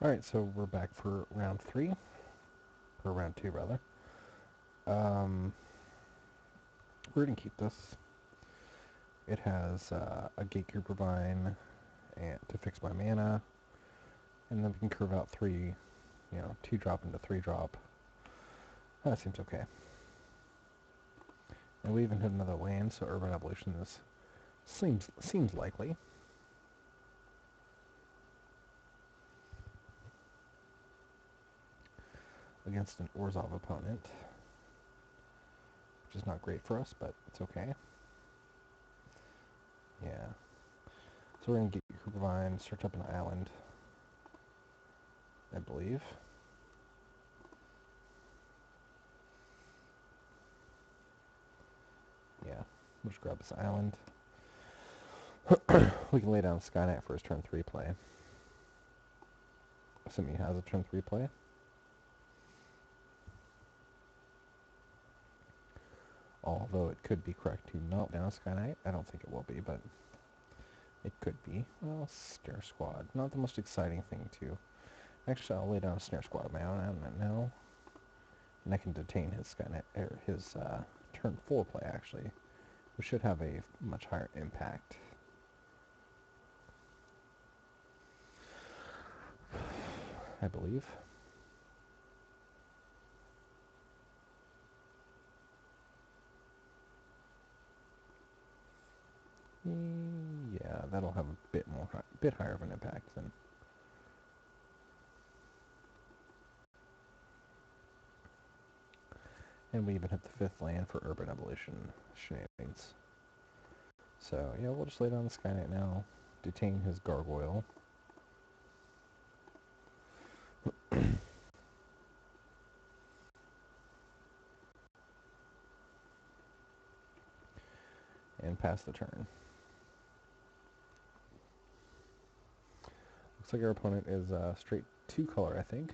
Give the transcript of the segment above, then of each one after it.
Alright, so we're back for round 3, or round 2 rather. We're going to keep this. It has a Gatekeeper Vine and to fix my mana, and then we can curve out 3, 2 drop into 3 drop. That seems okay. And we even hit another land, so Urban Evolution seems likely. Against an Orzhov opponent, which is not great for us, but it's okay. Yeah. So we're going to get Gatekeeper Vine, search up an island, I believe. Yeah, we'll just grab this island. We can lay down Sky Knight for his turn 3 play. Assuming he has a turn 3 play. Although it could be correct to not down Sky Knight. I don't think it will be, but it could be. Well, Snare Squad. Not the most exciting thing to... Actually, I'll lay down a Snare Squad of my own. I don't know. And I can detain his Sky Knight, or his turn 4 play, actually. Which should have a much higher impact. I believe. Yeah, that'll have a bit higher of an impact than... And we even hit the 5th land for Urban Evolution shenanigans. So, yeah, we'll just lay down the Sky Knight now, detain his Gargoyle. And pass the turn. Looks like our opponent is straight 2 color, I think.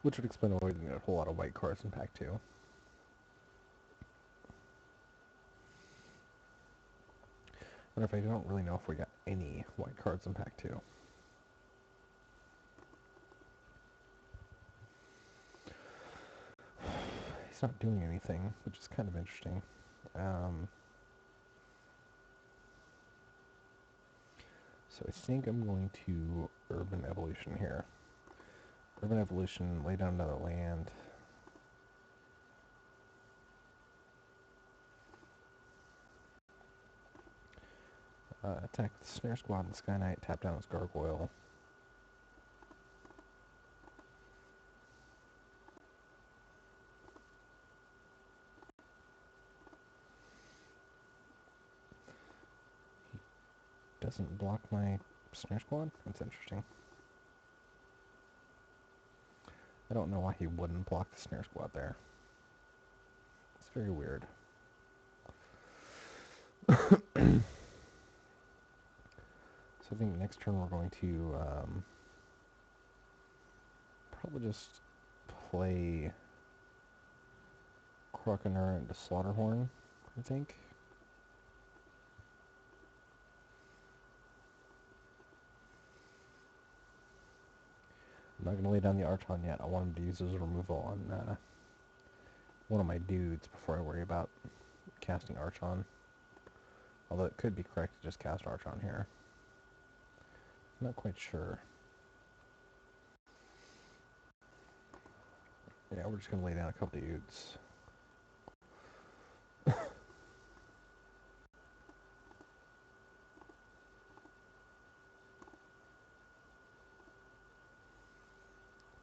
Which would explain why we didn't get a whole lot of white cards in Pack 2. But if I don't really know if we got any white cards in Pack 2. He's not doing anything, which is kind of interesting. So I think I'm going to Urban Evolution here. Urban Evolution, lay down another land. Attack the Snare Squad and Sky Knight, tap down his Gargoyle. He doesn't block my Snare Squad? That's interesting. I don't know why he wouldn't block the Snare Squad there. It's very weird. So I think next turn we're going to probably just play Croconaur into Slaughterhorn, I think. I'm not going to lay down the Archon yet. I want him to use his removal on one of my dudes before I worry about casting Archon. Although it could be correct to just cast Archon here. I'm not quite sure. Yeah, we're just going to lay down a couple dudes.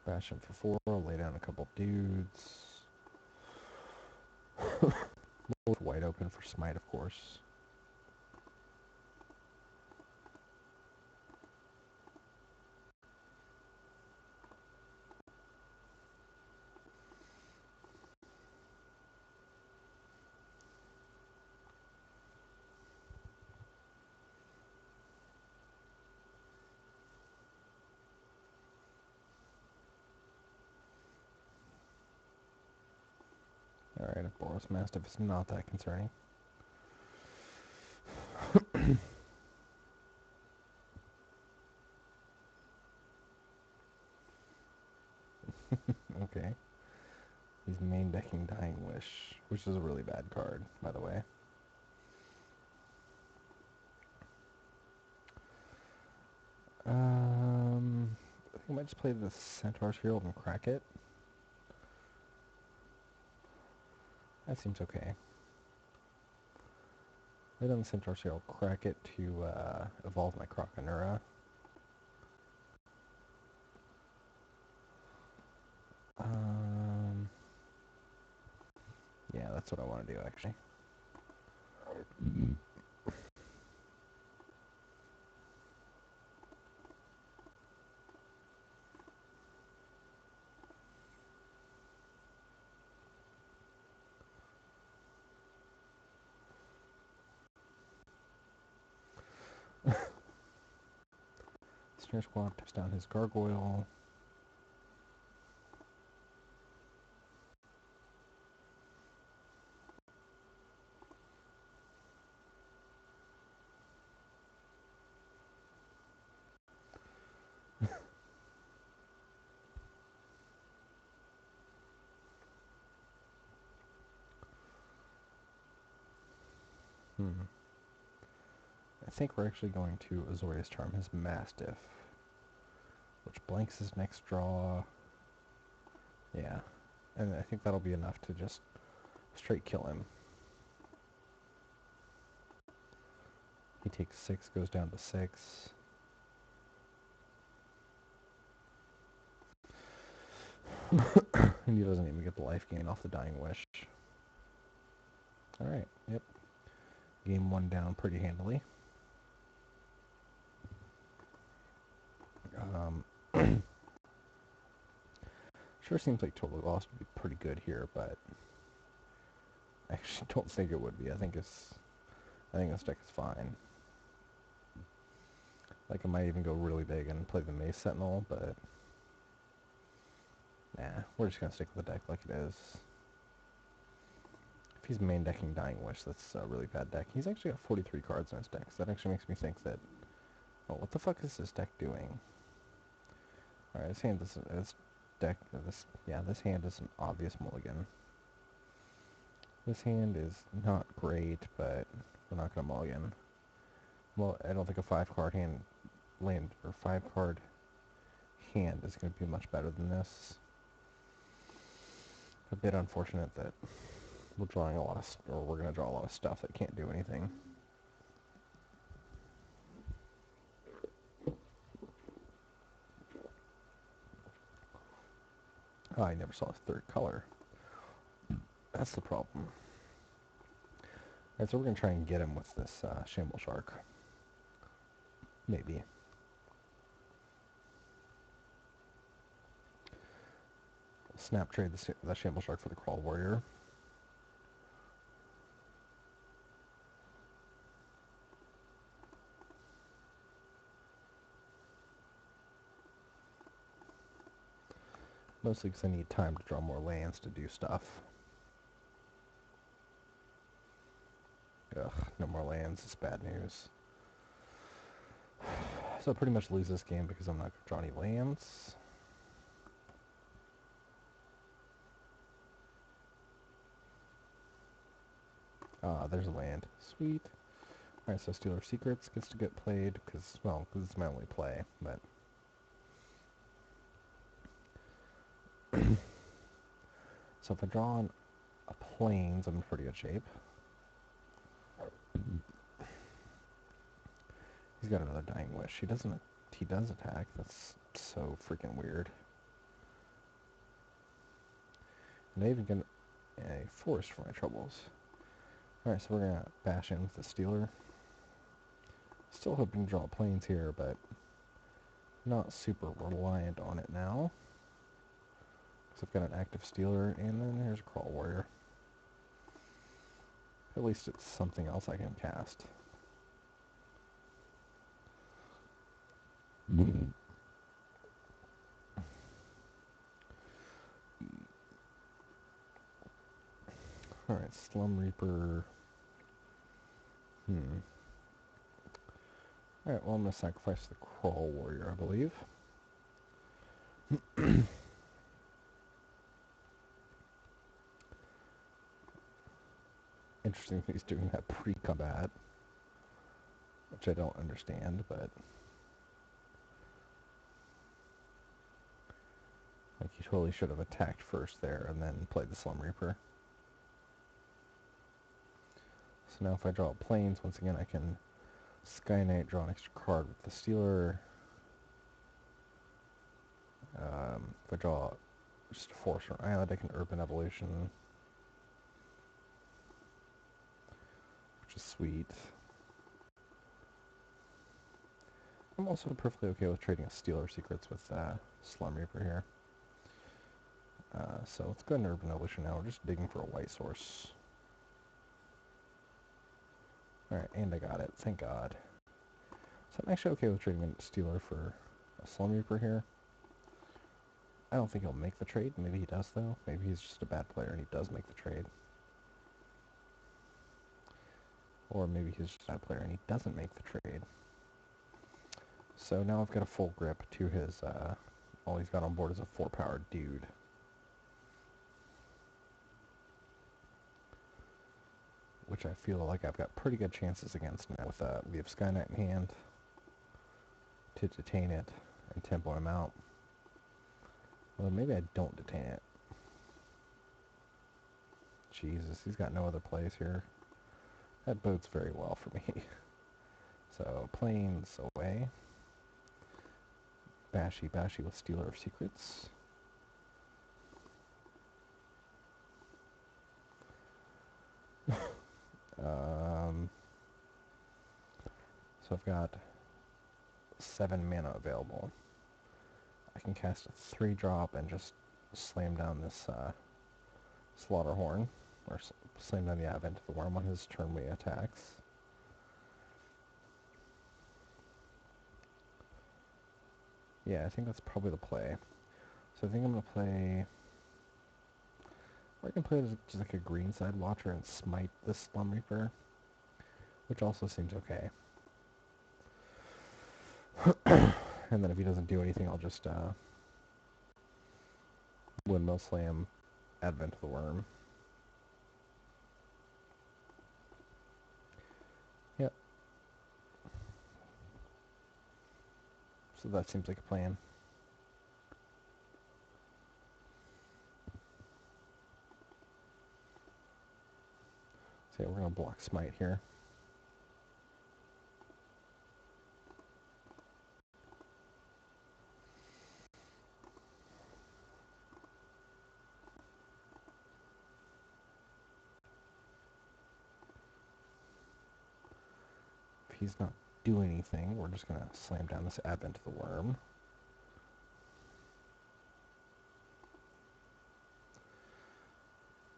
Bash him for 4, lay down a couple dudes. Both wide open for Smite, of course. Alright, a Boros Mastiff is not that concerning. Okay. He's main decking Dying Wish, which is a really bad card, by the way. I think I might just play the Centaur's Herald and crack it. That seems okay. Right on the Centaur's Herald, crack it to evolve my Croconura. Yeah, that's what I want to do, actually. Snare Squad taps down his Gargoyle. I think we're actually going to Azorius Charm his Mastiff, which blanks his next draw. Yeah, and I think that'll be enough to just straight kill him. He takes 6, goes down to 6. And he doesn't even get the life gain off the Dying Wish. Alright, yep. Game 1 down pretty handily. Sure seems like Total Loss would be pretty good here, but I actually don't think it would be. I think this deck is fine. Like, I might even go really big and play the Mace Sentinel, but nah, we're just gonna stick with the deck like it is. If he's main decking Dying Wish, that's a really bad deck. He's actually got 43 cards in his deck, so that actually makes me think that, oh, what the fuck is this deck doing? Alright, this hand is, this hand is an obvious mulligan. This hand is not great, but we're not gonna mulligan. Well, I don't think a 5-card hand land, or 5-card hand is gonna be much better than this. A bit unfortunate that we're gonna draw a lot of stuff that can't do anything. Oh, I never saw a 3rd color. That's the problem. Alright, so we're gonna try and get him with this Shamble Shark. Maybe. Snap trade the Shamble Shark for the Crawl Warrior. Mostly because I need time to draw more lands to do stuff. Ugh, no more lands. It's bad news. So I pretty much lose this game because I'm not going to draw any lands. Ah, there's a land. Sweet. Alright, so Stealer of Secrets gets to get played because, well, this is my only play, but... So if I draw on a Plains, I'm in pretty good shape. He's got another Dying Wish. He does attack. That's so freaking weird. And I even get a Forest for my troubles. Alright, so we're gonna bash in with the Stealer. Still hoping to draw Plains here, but not super reliant on it now. Because I've got an active Stealer, and then here's a Crawl Warrior. At least it's something else I can cast. Alright, Slum Reaper. Alright, well I'm going to sacrifice the Crawl Warrior, I believe. Interesting that he's doing that pre-combat, which I don't understand, but... Like, he totally should have attacked first there and then played the Slum Reaper. So now if I draw Plains, once again I can Sky Knight, draw an extra card with the Stealer. If I draw just a forest or island, I can Urban Evolution, which is sweet. I'm also perfectly okay with trading a Stealer Secrets with Slum Reaper here. So let's go ahead and Urban Evolution now. We're just digging for a white source. Alright, and I got it. Thank God. So I'm actually okay with trading a Stealer for a Slum Reaper here. I don't think he'll make the trade. Maybe he does, though. Maybe he's just a bad player and he does make the trade. Or maybe he's just a bad player and he doesn't make the trade. So now I've got a full grip to his, all he's got on board is a 4-power dude. Which I feel like I've got pretty good chances against now with, we have Sky Knight in hand to detain it and tempo him out. Well, maybe I don't detain it. Jesus, he's got no other plays here. That bodes very well for me. So, Plains away. Bashy with Stealer of Secrets. So I've got 7 mana available. I can cast a 3-drop and just slam down this Slaughterhorn, or slam down the Advent of the Worm on his turn-way attacks. Yeah, I think that's probably the play. So I think I'm going to play... Or I can play as just like a Greenside Watcher and smite this Slum Reaper, which also seems okay. And then if he doesn't do anything, I'll just Windmill Slam, Advent of the Worm. Yep. So that seems like a plan. So yeah, we're going to block Smite here. If he's not doing anything, we're just going to slam down this Advent of the Worm.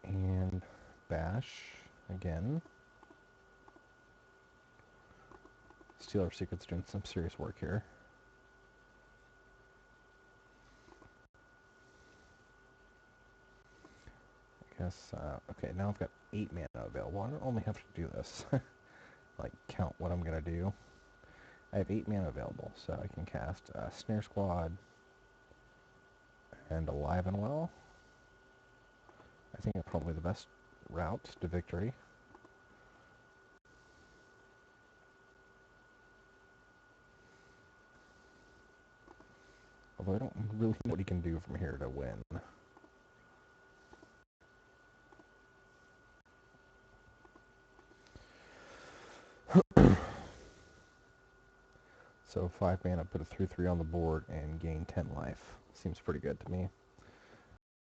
And bash again. Stealer of Secrets doing some serious work here. I guess, okay, now I've got 8 mana available. I don't only have to do this. Like, count what I'm going to do. I have 8 mana available, so I can cast Snare Squad and Alive and Well. I think it's probably the best route to victory. Although I don't really know what he can do from here to win. So 5 mana, put a 3/3 on the board and gain 10 life. Seems pretty good to me.